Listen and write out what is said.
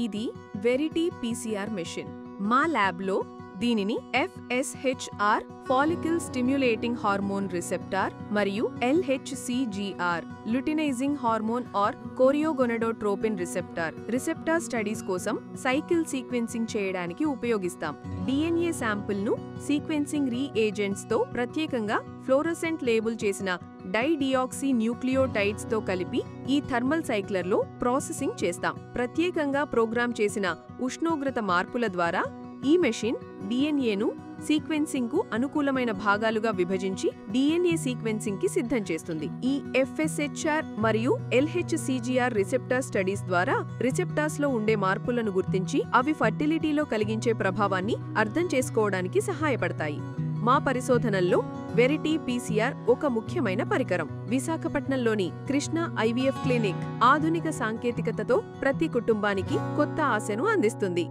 ఇది వెరిటీ PCR machine. మా ల్యాబ్లో దీనిని FSHR follicle stimulating hormone receptor మరియు LHCGR luteinizing hormone or choriogonadotropin receptor studies కోసం సైకిల్ సీక్వెన్సింగ్ చేయడానికి ఉపయోగిస్తాం. DNA శాంపిల్ను సీక్వెన్సింగ్ రీఏజెంట్స్ తో ప్రత్యేకంగా ఫ్లోరోసెంట్ లేబుల్ చేసిన డైడియాక్సీ న్యూక్లియోటైడ్స్ తో కలిపి ఈ థర్మల్ సైక్లర్లో ప్రాసెసింగ్ చేస్తాం. ప్రత్యేకంగా ప్రోగ్రామ్ చేసిన ఉష్ణోగ్రత మార్పుల ద్వారా ఈ మెషిన్ DNAను సీక్వెన్సింగ్ కు అనుకూలమైన భాగాలుగా విభజించి DNA సీక్వెన్సింగ్ కి సిద్ధం చేస్తుంది. ఈ FSHR మరియు LHCGR రిసెప్టార్ స్టడీస్ ద్వారా రిసెప్టార్స్ లో ఉండే మార్పులను గుర్తించి అవి ఫర్టిలిటీలో కలిగించే ప్రభావాన్ని అర్థం చేసుకోవడానికి సహాయపడతాయి. మా పరిశోధనల్లో వెరిటీ పీసీఆర్ ఒక ముఖ్యమైన పరికరం. విశాఖపట్నంలోని కృష్ణ IVF క్లినిక్ ఆధునిక సాంకేతికతతో ప్రతి కుటుంబానికి కొత్త ఆశను అందిస్తుంది.